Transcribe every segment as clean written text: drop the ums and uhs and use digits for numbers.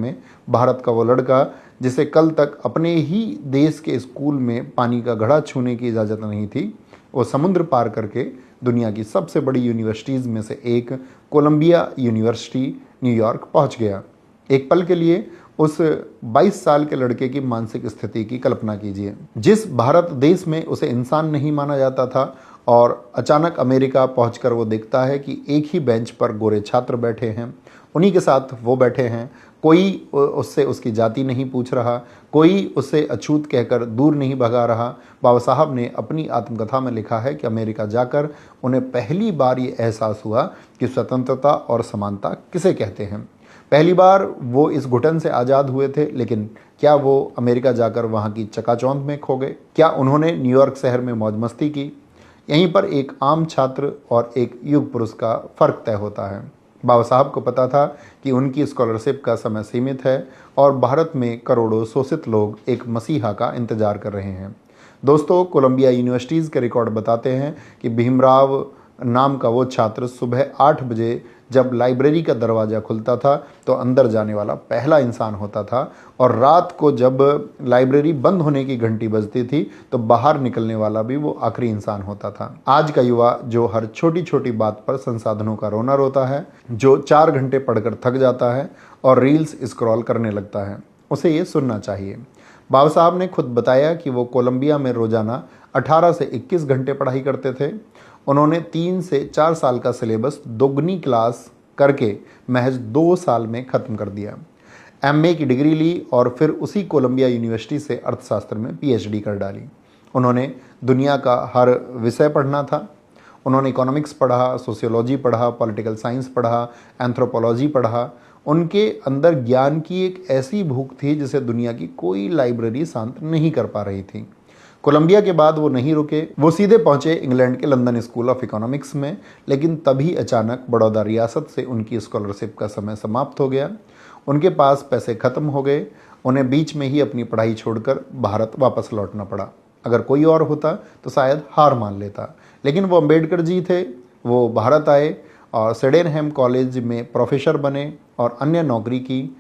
में भारत का वो लड़का जिसे कल तक अपने ही देश के स्कूल में पानी का घड़ा छूने की इजाज़त नहीं थी, वो समुद्र पार करके दुनिया की सबसे बड़ी यूनिवर्सिटीज़ में से एक कोलंबिया यूनिवर्सिटी न्यूयॉर्क पहुंच गया। एक पल के लिए उस 22 साल के लड़के की मानसिक स्थिति की कल्पना कीजिए। जिस भारत देश में उसे इंसान नहीं माना जाता था और अचानक अमेरिका पहुंचकर वो देखता है कि एक ही बेंच पर गोरे छात्र बैठे हैं, उन्हीं के साथ वो बैठे हैं, कोई उससे उसकी जाति नहीं पूछ रहा, कोई उससे अछूत कहकर दूर नहीं भगा रहा। बाबा साहब ने अपनी आत्मकथा में लिखा है कि अमेरिका जाकर उन्हें पहली बार ये एहसास हुआ कि स्वतंत्रता और समानता किसे कहते हैं। पहली बार वो इस घुटन से आज़ाद हुए थे, लेकिन क्या वो अमेरिका जाकर वहाँ की चकाचौंध में खो गए? क्या उन्होंने न्यूयॉर्क शहर में मौज मस्ती की? यहीं पर एक आम छात्र और एक युग पुरुष का फ़र्क तय होता है। बाबा साहब को पता था कि उनकी स्कॉलरशिप का समय सीमित है और भारत में करोड़ों शोषित लोग एक मसीहा का इंतजार कर रहे हैं। दोस्तों, कोलंबिया यूनिवर्सिटीज़ के रिकॉर्ड बताते हैं कि भीमराव नाम का वो छात्र सुबह 8 बजे जब लाइब्रेरी का दरवाज़ा खुलता था तो अंदर जाने वाला पहला इंसान होता था, और रात को जब लाइब्रेरी बंद होने की घंटी बजती थी तो बाहर निकलने वाला भी वो आखिरी इंसान होता था। आज का युवा जो हर छोटी छोटी बात पर संसाधनों का रोना रोता है, जो 4 घंटे पढ़कर थक जाता है और रील्स स्क्रॉल करने लगता है, उसे ये सुनना चाहिए। बाबा साहब ने खुद बताया कि वो कोलंबिया में रोज़ाना 18 से 21 घंटे पढ़ाई करते थे। उन्होंने 3 से 4 साल का सिलेबस दोगुनी क्लास करके महज 2 साल में ख़त्म कर दिया। एमए की डिग्री ली और फिर उसी कोलंबिया यूनिवर्सिटी से अर्थशास्त्र में पीएचडी कर डाली। उन्होंने दुनिया का हर विषय पढ़ना था। उन्होंने इकोनॉमिक्स पढ़ा, सोशियोलॉजी पढ़ा, पॉलिटिकल साइंस पढ़ा, एंथ्रोपोलॉजी पढ़ा। उनके अंदर ज्ञान की एक ऐसी भूख थी जिसे दुनिया की कोई लाइब्रेरी शांत नहीं कर पा रही थी। कोलंबिया के बाद वो नहीं रुके, वो सीधे पहुंचे इंग्लैंड के लंदन स्कूल ऑफ इकोनॉमिक्स में, लेकिन तभी अचानक बड़ौदा रियासत से उनकी स्कॉलरशिप का समय समाप्त हो गया। उनके पास पैसे खत्म हो गए। उन्हें बीच में ही अपनी पढ़ाई छोड़कर भारत वापस लौटना पड़ा। अगर कोई और होता तो शायद हार मान लेता, लेकिन वो अम्बेडकर जी थे। वो भारत आए और सेडेनहैम कॉलेज में प्रोफेसर बने और अन्य नौकरी की,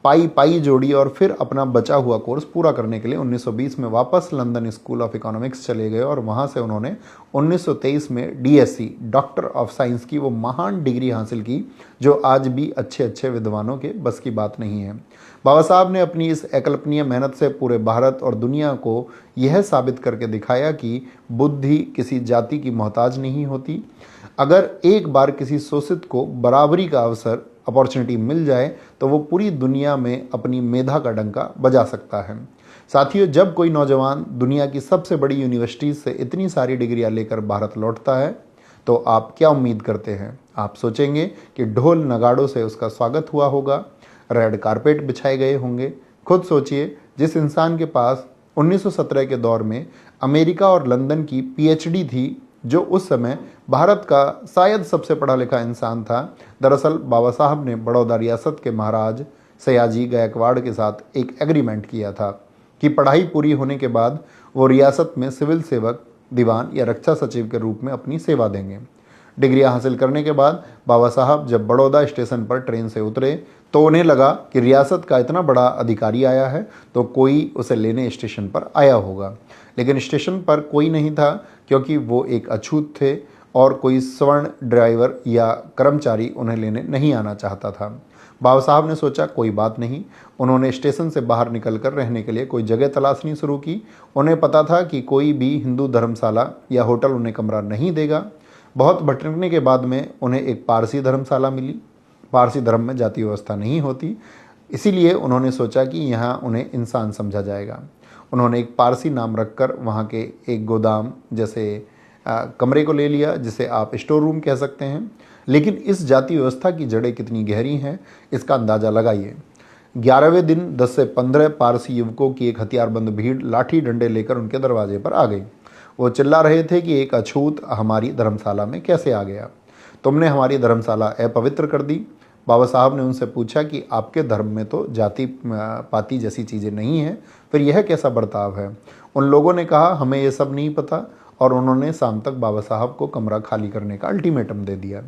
पाई जोड़ी और फिर अपना बचा हुआ कोर्स पूरा करने के लिए 1920 में वापस लंदन स्कूल ऑफ इकोनॉमिक्स चले गए और वहाँ से उन्होंने 1923 में डीएससी डॉक्टर ऑफ साइंस की वो महान डिग्री हासिल की जो आज भी अच्छे अच्छे विद्वानों के बस की बात नहीं है। बाबा साहब ने अपनी इस अकल्पनीय मेहनत से पूरे भारत और दुनिया को यह साबित करके दिखाया कि बुद्धि किसी जाति की मोहताज नहीं होती। अगर एक बार किसी शोषित को बराबरी का अवसर अपॉर्चुनिटी मिल जाए तो वो पूरी दुनिया में अपनी मेधा का डंका बजा सकता है। साथियों, जब कोई नौजवान दुनिया की सबसे बड़ी यूनिवर्सिटीज़ से इतनी सारी डिग्रियां लेकर भारत लौटता है तो आप क्या उम्मीद करते हैं? आप सोचेंगे कि ढोल नगाड़ों से उसका स्वागत हुआ होगा, रेड कारपेट बिछाए गए होंगे। खुद सोचिए, जिस इंसान के पास 1917 के दौर में अमेरिका और लंदन की पीएचडी थी, जो उस समय भारत का शायद सबसे पढ़ा लिखा इंसान था, दरअसल बाबा साहब ने बड़ौदा रियासत के महाराज सयाजी गायकवाड़ के साथ एक एग्रीमेंट किया था कि पढ़ाई पूरी होने के बाद वो रियासत में सिविल सेवक, दीवान या रक्षा सचिव के रूप में अपनी सेवा देंगे। डिग्रियां हासिल करने के बाद बाबा साहब जब बड़ौदा स्टेशन पर ट्रेन से उतरे तो उन्हें लगा कि रियासत का इतना बड़ा अधिकारी आया है तो कोई उसे लेने स्टेशन पर आया होगा, लेकिन स्टेशन पर कोई नहीं था क्योंकि वो एक अछूत थे और कोई स्वर्ण ड्राइवर या कर्मचारी उन्हें लेने नहीं आना चाहता था। बाबा साहब ने सोचा कोई बात नहीं। उन्होंने स्टेशन से बाहर निकलकर रहने के लिए कोई जगह तलाशनी शुरू की। उन्हें पता था कि कोई भी हिंदू धर्मशाला या होटल उन्हें कमरा नहीं देगा। बहुत भटकने के बाद में उन्हें एक पारसी धर्मशाला मिली। पारसी धर्म में जाति व्यवस्था नहीं होती, इसीलिए उन्होंने सोचा कि यहाँ उन्हें इंसान समझा जाएगा। उन्होंने एक पारसी नाम रखकर वहाँ के एक गोदाम जैसे कमरे को ले लिया, जिसे आप स्टोर रूम कह सकते हैं। लेकिन इस जाति व्यवस्था की जड़ें कितनी गहरी हैं, इसका अंदाज़ा लगाइए। 11वें दिन 10 से 15 पारसी युवकों की एक हथियारबंद भीड़ लाठी डंडे लेकर उनके दरवाजे पर आ गई। वो चिल्ला रहे थे कि एक अछूत हमारी धर्मशाला में कैसे आ गया, तुमने हमारी धर्मशाला अपवित्र कर दी। बाबा साहब ने उनसे पूछा कि आपके धर्म में तो जाति पाति जैसी चीज़ें नहीं हैं, फिर यह कैसा बर्ताव है? उन लोगों ने कहा हमें ये सब नहीं पता, और उन्होंने शाम तक बाबा साहब को कमरा खाली करने का अल्टीमेटम दे दिया।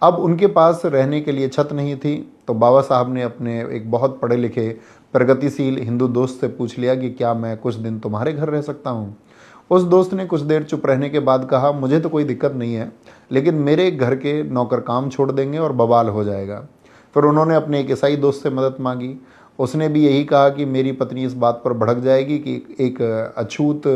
अब उनके पास रहने के लिए छत नहीं थी, तो बाबा साहब ने अपने एक बहुत पढ़े लिखे प्रगतिशील हिंदू दोस्त से पूछ लिया कि क्या मैं कुछ दिन तुम्हारे घर रह सकता हूँ। उस दोस्त ने कुछ देर चुप रहने के बाद कहा, मुझे तो कोई दिक्कत नहीं है, लेकिन मेरे घर के नौकर काम छोड़ देंगे और बवाल हो जाएगा। फिर उन्होंने अपने एक ईसाई दोस्त से मदद मांगी। उसने भी यही कहा कि मेरी पत्नी इस बात पर भड़क जाएगी कि एक अछूत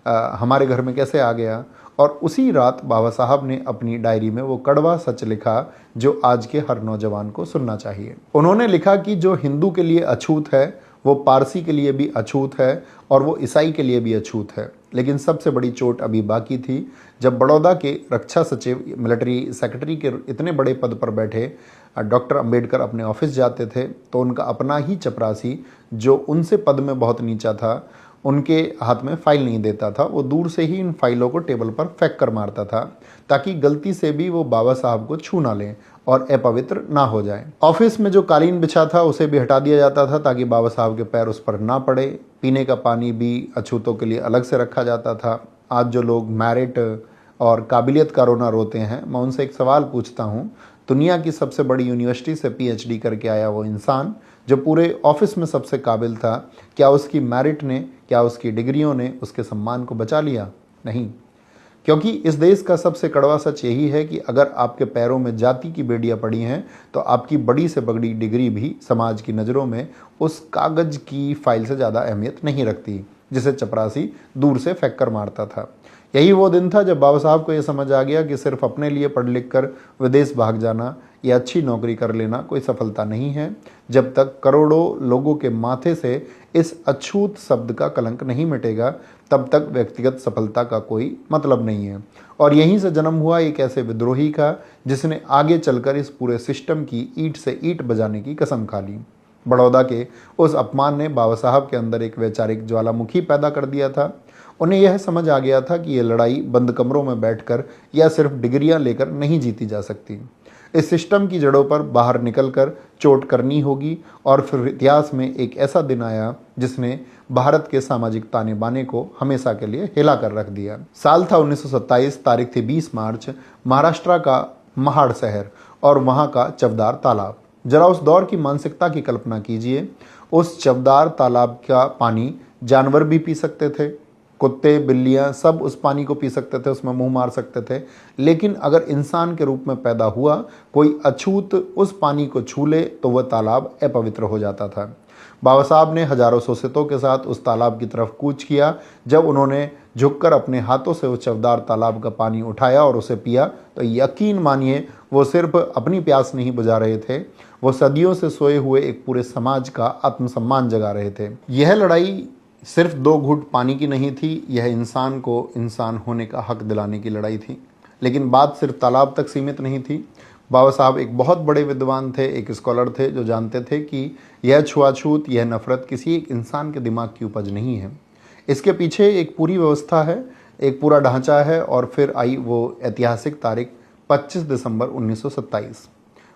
हमारे घर में कैसे आ गया। और उसी रात बाबा साहब ने अपनी डायरी में वो कड़वा सच लिखा जो आज के हर नौजवान को सुनना चाहिए। उन्होंने लिखा कि जो हिंदू के लिए अछूत है वो पारसी के लिए भी अछूत है और वो ईसाई के लिए भी अछूत है। लेकिन सबसे बड़ी चोट अभी बाकी थी, जब बड़ौदा के रक्षा सचिव मिलिट्री सेक्रेटरी के इतने बड़े पद पर बैठे डॉक्टर अंबेडकर अपने ऑफिस जाते थे तो उनका अपना ही चपरासी, जो उनसे पद में बहुत नीचा था, उनके हाथ में फाइल नहीं देता था। वो दूर से ही इन फाइलों को टेबल पर फेंक कर मारता था ताकि गलती से भी वो बाबा साहब को छू ना लें और अपवित्र ना हो जाए। ऑफिस में जो कालीन बिछा था उसे भी हटा दिया जाता था ताकि बाबा साहब के पैर उस पर ना पड़े। पीने का पानी भी अछूतों के लिए अलग से रखा जाता था। आज जो लोग मेरिट और काबिलियत का रोना रोते हैं, मैं उनसे एक सवाल पूछता हूँ, दुनिया की सबसे बड़ी यूनिवर्सिटी से पीएचडी करके आया वो इंसान जो पूरे ऑफिस में सबसे काबिल था, क्या उसकी मेरिट ने, क्या उसकी डिग्रियों ने उसके सम्मान को बचा लिया? नहीं। क्योंकि इस देश का सबसे कड़वा सच यही है कि अगर आपके पैरों में जाति की बेड़ियां पड़ी हैं तो आपकी बड़ी से बड़ी डिग्री भी समाज की नज़रों में उस कागज की फाइल से ज़्यादा अहमियत नहीं रखती जिसे चपरासी दूर से फेंक कर मारता था। यही वो दिन था जब बाबा साहब को यह समझ आ गया कि सिर्फ अपने लिए पढ़ लिख कर विदेश भाग जाना या अच्छी नौकरी कर लेना कोई सफलता नहीं है। जब तक करोड़ों लोगों के माथे से इस अछूत शब्द का कलंक नहीं मिटेगा तब तक व्यक्तिगत सफलता का कोई मतलब नहीं है। और यहीं से जन्म हुआ एक ऐसे विद्रोही का जिसने आगे चलकर इस पूरे सिस्टम की ईंट से ईंट बजाने की कसम खा ली। बड़ौदा के उस अपमान ने बाबा साहब के अंदर एक वैचारिक ज्वालामुखी पैदा कर दिया था। उन्हें यह समझ आ गया था कि यह लड़ाई बंद कमरों में बैठकर या सिर्फ डिग्रियां लेकर नहीं जीती जा सकती। इस सिस्टम की जड़ों पर बाहर निकलकर चोट करनी होगी। और फिर इतिहास में एक ऐसा दिन आया जिसने भारत के सामाजिक ताने बाने को हमेशा के लिए हिला कर रख दिया। साल था 1927, तारीख थी 20 मार्च। महाराष्ट्र का महाड़ शहर और वहाँ का चवदार तालाब। जरा उस दौर की मानसिकता की कल्पना कीजिए। उस चवदार तालाब का पानी जानवर भी पी सकते थे, कुत्ते बिल्लियां सब उस पानी को पी सकते थे, उसमें मुंह मार सकते थे। लेकिन अगर इंसान के रूप में पैदा हुआ कोई अछूत उस पानी को छू ले तो वह तालाब अपवित्र हो जाता था। बाबा साहब ने हजारों शोषितों के साथ उस तालाब की तरफ कूच किया। जब उन्होंने झुककर अपने हाथों से उस चवदार तालाब का पानी उठाया और उसे पिया तो यकीन मानिए वो सिर्फ अपनी प्यास नहीं बुझा रहे थे, वो सदियों से सोए हुए एक पूरे समाज का आत्मसम्मान जगा रहे थे। यह लड़ाई सिर्फ 2 घूंट पानी की नहीं थी, यह इंसान को इंसान होने का हक दिलाने की लड़ाई थी। लेकिन बात सिर्फ तालाब तक सीमित नहीं थी। बाबा साहब एक बहुत बड़े विद्वान थे, एक स्कॉलर थे जो जानते थे कि यह छुआछूत, यह नफरत किसी एक इंसान के दिमाग की उपज नहीं है। इसके पीछे एक पूरी व्यवस्था है, एक पूरा ढांचा है। और फिर आई वो ऐतिहासिक तारीख 25 दिसंबर 1927।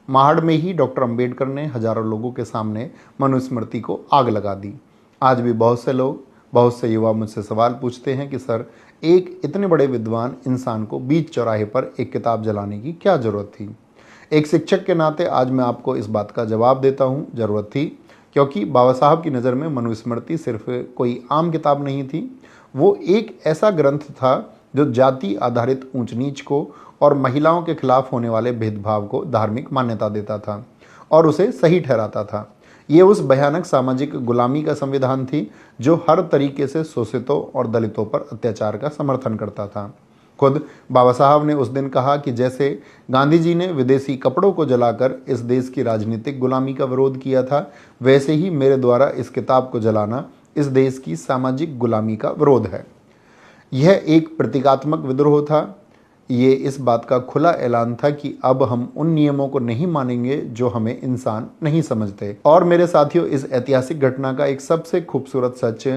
महाड़ में ही डॉक्टर अंबेडकर ने हजारों लोगों के सामने मनुस्मृति को आग लगा दी। आज भी बहुत से लोग, बहुत से युवा मुझसे सवाल पूछते हैं कि सर, एक इतने बड़े विद्वान इंसान को बीच चौराहे पर एक किताब जलाने की क्या जरूरत थी? एक शिक्षक के नाते आज मैं आपको इस बात का जवाब देता हूँ, जरूरत थी। क्योंकि बाबा साहब की नज़र में मनुस्मृति सिर्फ कोई आम किताब नहीं थी, वो एक ऐसा ग्रंथ था जो जाति आधारित ऊंच नीच को और महिलाओं के खिलाफ होने वाले भेदभाव को धार्मिक मान्यता देता था और उसे सही ठहराता था। ये उस भयानक सामाजिक गुलामी का संविधान थी जो हर तरीके से शोषितों और दलितों पर अत्याचार का समर्थन करता था। खुद बाबा साहब ने उस दिन कहा कि जैसे गांधी जी ने विदेशी कपड़ों को जलाकर इस देश की राजनीतिक गुलामी का विरोध किया था, वैसे ही मेरे द्वारा इस किताब को जलाना इस देश की सामाजिक गुलामी का विरोध है। यह एक प्रतीकात्मक विद्रोह था। ये इस बात का खुला ऐलान था कि अब हम उन नियमों को नहीं मानेंगे जो हमें इंसान नहीं समझते। और मेरे साथियों, इस ऐतिहासिक घटना का एक सबसे खूबसूरत सच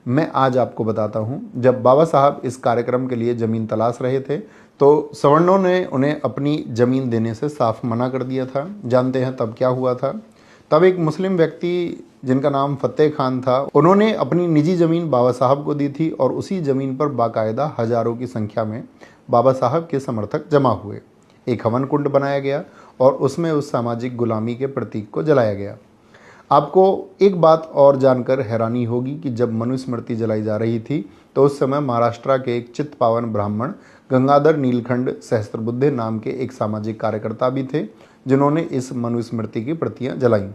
मैं आज आपको बताता हूँ। जब बाबा साहब इस कार्यक्रम के लिए ज़मीन तलाश रहे थे तो सवर्णों ने उन्हें अपनी ज़मीन देने से साफ मना कर दिया था। जानते हैं तब क्या हुआ था? तब एक मुस्लिम व्यक्ति जिनका नाम फतेह खान था, उन्होंने अपनी निजी ज़मीन बाबा साहब को दी थी और उसी ज़मीन पर बाकायदा हजारों की संख्या में बाबा साहब के समर्थक जमा हुए। एक हवन कुंड बनाया गया और उसमें उस सामाजिक गुलामी के प्रतीक को जलाया गया। आपको एक बात और जानकर हैरानी होगी कि जब मनुस्मृति जलाई जा रही थी तो उस समय महाराष्ट्र के एक चित्त पावन ब्राह्मण गंगाधर नीलकंठ सहस्त्रबुद्धे नाम के एक सामाजिक कार्यकर्ता भी थे, जिन्होंने इस मनुस्मृति की प्रतियां जलाईं।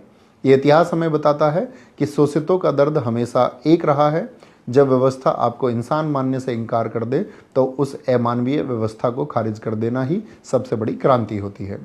ये इतिहास हमें बताता है कि शोषितों का दर्द हमेशा एक रहा है। जब व्यवस्था आपको इंसान मानने से इनकार कर दे तो उस अमानवीय व्यवस्था को खारिज कर देना ही सबसे बड़ी क्रांति होती है।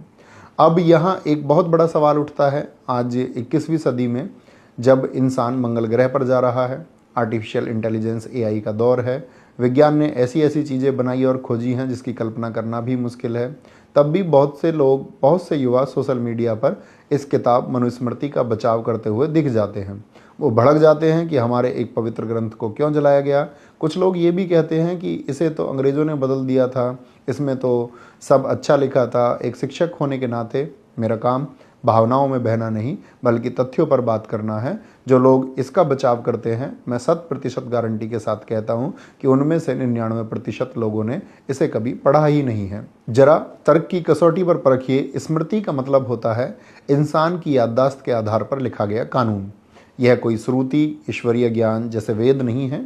अब यहाँ एक बहुत बड़ा सवाल उठता है। आज 21वीं सदी में जब इंसान मंगल ग्रह पर जा रहा है, आर्टिफिशियल इंटेलिजेंस AI का दौर है, विज्ञान ने ऐसी ऐसी चीज़ें बनाई और खोजी हैं जिसकी कल्पना करना भी मुश्किल है, तब भी बहुत से लोग, बहुत से युवा सोशल मीडिया पर इस किताब मनुस्मृति का बचाव करते हुए दिख जाते हैं। वो भड़क जाते हैं कि हमारे एक पवित्र ग्रंथ को क्यों जलाया गया। कुछ लोग ये भी कहते हैं कि इसे तो अंग्रेज़ों ने बदल दिया था, इसमें तो सब अच्छा लिखा था। एक शिक्षक होने के नाते मेरा काम भावनाओं में बहना नहीं बल्कि तथ्यों पर बात करना है। जो लोग इसका बचाव करते हैं, मैं 100% गारंटी के साथ कहता हूं कि उनमें से 99% लोगों ने इसे कभी पढ़ा ही नहीं है। जरा तर्क की कसौटी पर परखिए। स्मृति का मतलब होता है इंसान की याददाश्त के आधार पर लिखा गया कानून। यह कोई श्रुति, ईश्वरीय ज्ञान जैसे वेद नहीं है।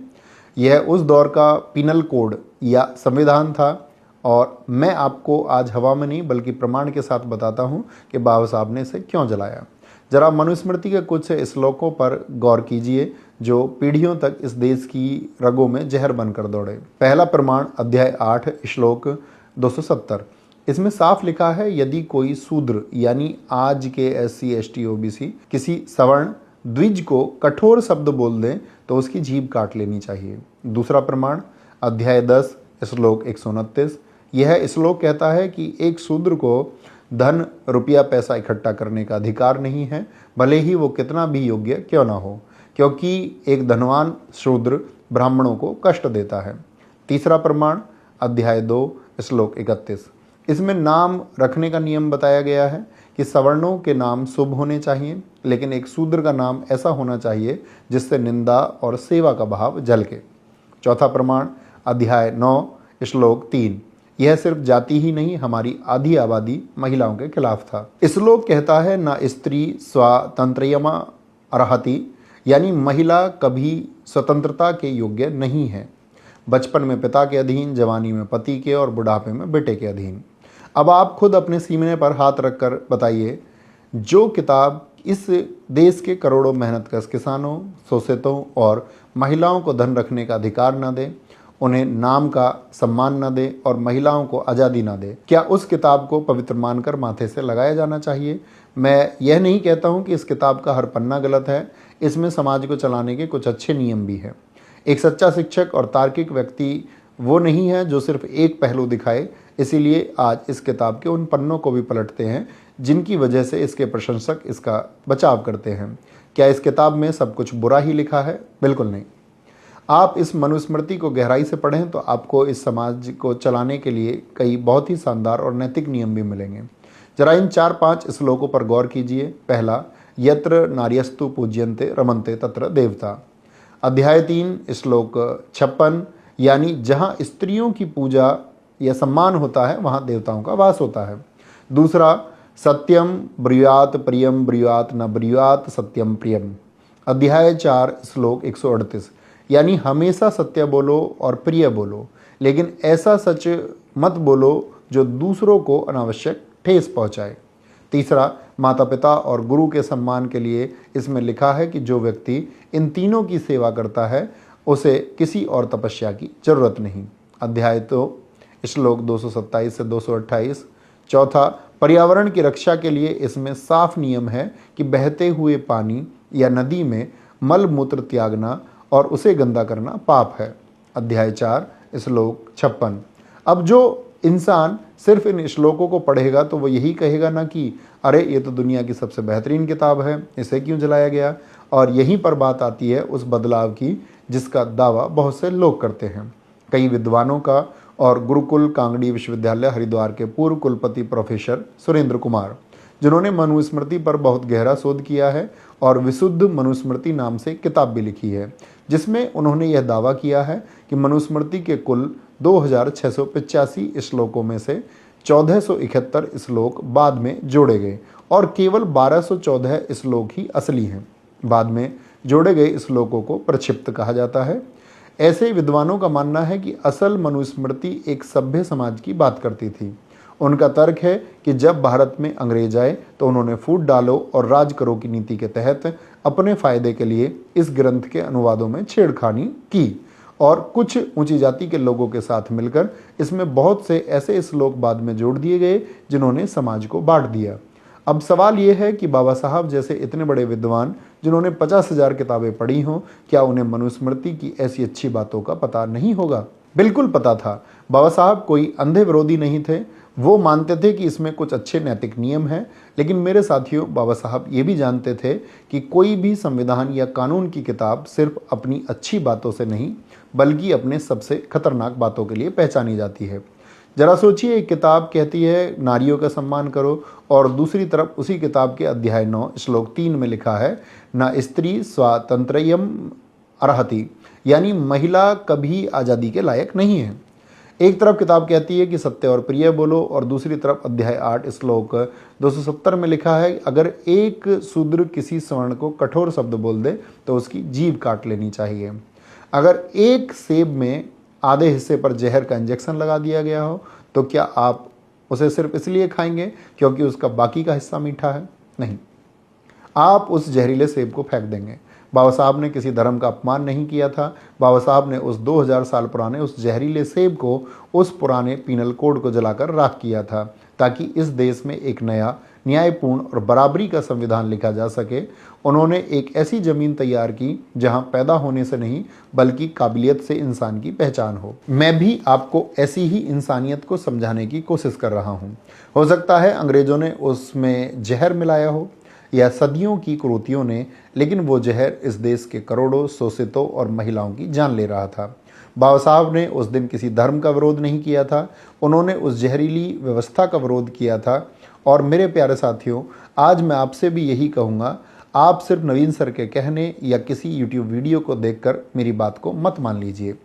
यह उस दौर का पिनल कोड या संविधान था। और मैं आपको आज हवा में नहीं बल्कि प्रमाण के साथ बताता हूं कि बाबा साहब ने इसे क्यों जलाया। जरा मनुस्मृति के कुछ श्लोकों पर गौर कीजिए जो पीढ़ियों तक इस देश की रगों में जहर बनकर दौड़े। पहला प्रमाण अध्याय 8 श्लोक 270। इसमें साफ लिखा है, यदि कोई शूद्र यानी आज के SC ST OBC किसी सवर्ण द्विज को कठोर शब्द बोल दें तो उसकी जीभ काट लेनी चाहिए। दूसरा प्रमाण अध्याय 10 श्लोक 129। यह श्लोक कहता है कि एक शूद्र को धन, रुपया, पैसा इकट्ठा करने का अधिकार नहीं है, भले ही वो कितना भी योग्य क्यों ना हो, क्योंकि एक धनवान शूद्र ब्राह्मणों को कष्ट देता है। तीसरा प्रमाण अध्याय 2 श्लोक 31। इसमें नाम रखने का नियम बताया गया है कि सवर्णों के नाम शुभ होने चाहिए, लेकिन एक शूद्र का नाम ऐसा होना चाहिए जिससे निंदा और सेवा का भाव झलके। चौथा प्रमाण अध्याय 9 श्लोक 3। यह सिर्फ जाति ही नहीं, हमारी आधी आबादी महिलाओं के खिलाफ था। श्लोक कहता है, न स्त्री स्वातंत्र्यमा अर्हति, यानी महिला कभी स्वतंत्रता के योग्य नहीं है। बचपन में पिता के अधीन, जवानी में पति के और बुढ़ापे में बेटे के अधीन। अब आप खुद अपने सीने पर हाथ रखकर बताइए, जो किताब इस देश के करोड़ों मेहनतकश किसानों, शोषितों और महिलाओं को धन रखने का अधिकार न दे, उन्हें नाम का सम्मान न दे और महिलाओं को आज़ादी न दे, क्या उस किताब को पवित्र मानकर माथे से लगाया जाना चाहिए? मैं यह नहीं कहता हूं कि इस किताब का हर पन्ना गलत है। इसमें समाज को चलाने के कुछ अच्छे नियम भी हैं। एक सच्चा शिक्षक और तार्किक व्यक्ति वो नहीं है जो सिर्फ एक पहलू दिखाए। इसीलिए आज इस किताब के उन पन्नों को भी पलटते हैं जिनकी वजह से इसके प्रशंसक इसका बचाव करते हैं। क्या इस किताब में सब कुछ बुरा ही लिखा है? बिल्कुल नहीं। आप इस मनुस्मृति को गहराई से पढ़ें तो आपको इस समाज को चलाने के लिए कई बहुत ही शानदार और नैतिक नियम भी मिलेंगे। जरा इन 4-5 श्लोकों पर गौर कीजिए। पहला, यत्र नार्यस्तु पूज्यन्ते रमन्ते तत्र देवता। अध्याय 3 श्लोक 56, यानी जहाँ स्त्रियों की पूजा या सम्मान होता है वहाँ देवताओं का वास होता है। दूसरा, सत्यम ब्रूयात प्रियम ब्रूयात न ब्रूयात सत्यम प्रियम। अध्याय 4 श्लोक 138, यानी हमेशा सत्य बोलो और प्रिय बोलो, लेकिन ऐसा सच मत बोलो जो दूसरों को अनावश्यक ठेस पहुंचाए। तीसरा, माता पिता और गुरु के सम्मान के लिए इसमें लिखा है कि जो व्यक्ति इन तीनों की सेवा करता है उसे किसी और तपस्या की जरूरत नहीं। अध्याय 2 श्लोक 227 से 228। चौथा, पर्यावरण की रक्षा के लिए इसमें साफ नियम है कि बहते हुए पानी या नदी में मल मूत्र त्यागना और उसे गंदा करना पाप है। अध्याय 4 श्लोक 56। अब जो इंसान सिर्फ इन श्लोकों को पढ़ेगा तो वो यही कहेगा ना कि अरे ये तो दुनिया की सबसे बेहतरीन किताब है, इसे क्यों जलाया गया। और यहीं पर बात आती है उस बदलाव की जिसका दावा बहुत से लोग करते हैं। कई विद्वानों का और गुरुकुल कांगड़ी विश्वविद्यालय हरिद्वार के पूर्व कुलपति प्रोफेसर सुरेंद्र कुमार, जिन्होंने मनुस्मृति पर बहुत गहरा शोध किया है और विशुद्ध मनुस्मृति नाम से किताब भी लिखी है, जिसमें उन्होंने यह दावा किया है कि मनुस्मृति के कुल 2685 श्लोकों में से 1471 श्लोक बाद में जोड़े गए और केवल 1214 श्लोक ही असली हैं। बाद में जोड़े गए श्लोकों को प्रक्षिप्त कहा जाता है। ऐसे विद्वानों का मानना है कि असल मनुस्मृति एक सभ्य समाज की बात करती थी। उनका तर्क है कि जब भारत में अंग्रेज आए तो उन्होंने फूट डालो और राज करो की नीति के तहत अपने फायदे के लिए इस ग्रंथ के अनुवादों में छेड़खानी की और कुछ ऊंची जाति के लोगों के साथ मिलकर इसमें बहुत से ऐसे श्लोक बाद में जोड़ दिए गए जिन्होंने समाज को बांट दिया। अब सवाल यह है कि बाबा साहब जैसे इतने बड़े विद्वान जिन्होंने 50,000 किताबें पढ़ी हों, क्या उन्हें मनुस्मृति की ऐसी अच्छी बातों का पता नहीं होगा? बिल्कुल पता था। बाबा साहब कोई अंधे विरोधी नहीं थे। वो मानते थे कि इसमें कुछ अच्छे नैतिक नियम हैं, लेकिन मेरे साथियों, बाबा साहब ये भी जानते थे कि कोई भी संविधान या कानून की किताब सिर्फ अपनी अच्छी बातों से नहीं बल्कि अपने सबसे खतरनाक बातों के लिए पहचानी जाती है। जरा सोचिए, एक किताब कहती है नारियों का सम्मान करो और दूसरी तरफ उसी किताब के अध्याय 9 श्लोक 3 में लिखा है न स्त्री स्वातंत्र्यम अर्हति, यानी महिला कभी आज़ादी के लायक नहीं है। एक तरफ किताब कहती है कि सत्य और प्रिय बोलो और दूसरी तरफ अध्याय 8 श्लोक 270 में लिखा है अगर एक शूद्र किसी स्वर्ण को कठोर शब्द बोल दे तो उसकी जीभ काट लेनी चाहिए। अगर एक सेब में आधे हिस्से पर जहर का इंजेक्शन लगा दिया गया हो तो क्या आप उसे सिर्फ इसलिए खाएंगे क्योंकि उसका बाकी का हिस्सा मीठा है? नहीं, आप उस जहरीले सेब को फेंक देंगे। बाबा साहब ने किसी धर्म का अपमान नहीं किया था। बाबा साहब ने उस 2000 साल पुराने उस जहरीले सेब को उस पुराने पीनल कोड को जलाकर राख किया था ताकि इस देश में एक नया न्यायपूर्ण और बराबरी का संविधान लिखा जा सके। उन्होंने एक ऐसी ज़मीन तैयार की जहां पैदा होने से नहीं बल्कि काबिलियत से इंसान की पहचान हो। मैं भी आपको ऐसी ही इंसानियत को समझाने की कोशिश कर रहा हूं। हो सकता है अंग्रेज़ों ने उसमें जहर मिलाया हो या सदियों की कुरीतियों ने, लेकिन वो जहर इस देश के करोड़ों शोषितों और महिलाओं की जान ले रहा था। बाबा साहब ने उस दिन किसी धर्म का विरोध नहीं किया था, उन्होंने उस जहरीली व्यवस्था का विरोध किया था। और मेरे प्यारे साथियों, आज मैं आपसे भी यही कहूँगा, आप सिर्फ नवीन सर के कहने या किसी यूट्यूब वीडियो को देखकर मेरी बात को मत मान लीजिए।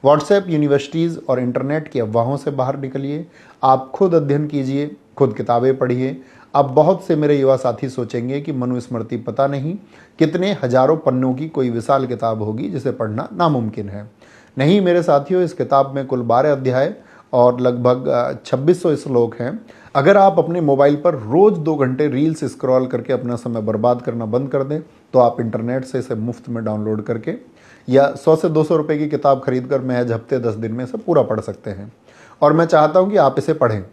व्हाट्सएप, यूनिवर्सिटीज़ और इंटरनेट की अफवाहों से बाहर निकलिए। आप खुद अध्ययन कीजिए, खुद किताबें पढ़िए। अब बहुत से मेरे युवा साथी सोचेंगे कि मनुस्मृति पता नहीं कितने हजारों पन्नों की कोई विशाल किताब होगी जिसे पढ़ना नामुमकिन है। नहीं मेरे साथियों, इस किताब में कुल 12 अध्याय और लगभग 2600 श्लोक हैं। अगर आप अपने मोबाइल पर रोज़ 2 घंटे रील्स स्क्रॉल करके अपना समय बर्बाद करना बंद कर दें तो आप इंटरनेट से इसे मुफ्त में डाउनलोड करके या 100 से 200 रुपये की किताब खरीद कर महज हफ्ते 10 दिन में इसे पूरा पढ़ सकते हैं। और मैं चाहता हूँ कि आप इसे पढ़ें,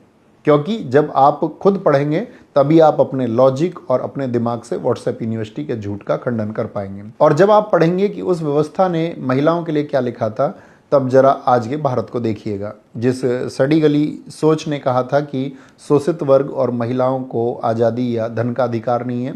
क्योंकि जब आप खुद पढ़ेंगे तभी आप अपने लॉजिक और अपने दिमाग से व्हाट्सएप यूनिवर्सिटी के झूठ का खंडन कर पाएंगे। और जब आप पढ़ेंगे कि उस व्यवस्था ने महिलाओं के लिए क्या लिखा था, तब जरा आज के भारत को देखिएगा। जिस सड़ी गली सोच ने कहा था कि शोषित वर्ग और महिलाओं को आज़ादी या धन का अधिकार नहीं है,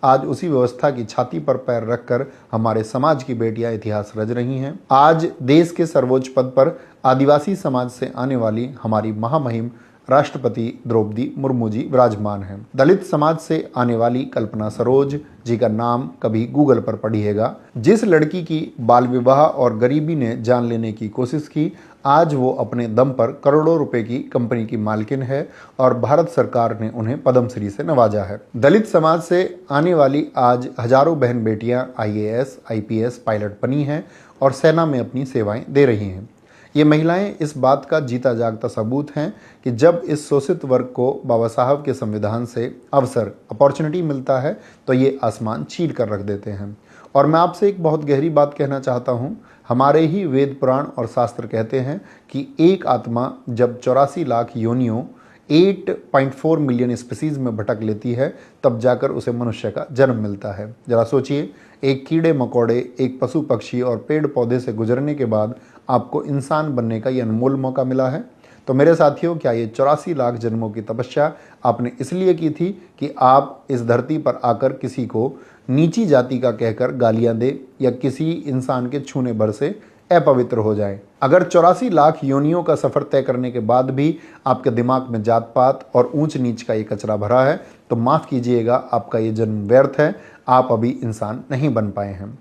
आज उसी व्यवस्था की छाती पर पैर रखकर हमारे समाज की बेटियां इतिहास रच रही हैं। आज देश के सर्वोच्च पद पर आदिवासी समाज से आने वाली हमारी महामहिम राष्ट्रपति द्रौपदी मुर्मू जी विराजमान हैं। दलित समाज से आने वाली कल्पना सरोज जी का नाम कभी गूगल पर पढ़िएगा। जिस लड़की की बाल विवाह और गरीबी ने जान लेने की कोशिश की, आज वो अपने दम पर करोड़ों रुपए की कंपनी की मालकिन है और भारत सरकार ने उन्हें पद्मश्री से नवाजा है। दलित समाज से आने वाली आज हजारों बहन बेटियां IAS, IPS पायलट बनी हैं और सेना में अपनी सेवाएं दे रही हैं। ये महिलाएं इस बात का जीता जागता सबूत हैं कि जब इस शोषित वर्ग को बाबा साहब के संविधान से अवसर, अपॉर्चुनिटी मिलता है तो ये आसमान चीर कर रख देते हैं। और मैं आपसे एक बहुत गहरी बात कहना चाहता हूँ। हमारे ही वेद पुराण और शास्त्र कहते हैं कि एक आत्मा जब 84 लाख योनियों 8.4 मिलियन स्पीसीज में भटक लेती है तब जाकर उसे मनुष्य का जन्म मिलता है। जरा सोचिए, एक कीड़े मकोड़े, एक पशु पक्षी और पेड़ पौधे से गुजरने के बाद आपको इंसान बनने का ये अनमोल मौका मिला है। तो मेरे साथियों, क्या ये 84 लाख जन्मों की तपस्या आपने इसलिए की थी कि आप इस धरती पर आकर किसी को नीची जाति का कहकर गालियां दे या किसी इंसान के छूने भर से अपवित्र हो जाए? अगर 84 लाख योनियों का सफर तय करने के बाद भी आपके दिमाग में जात पात और ऊंच नीच का ये कचरा भरा है तो माफ कीजिएगा, आपका ये जन्म व्यर्थ है। आप अभी इंसान नहीं बन पाए हैं।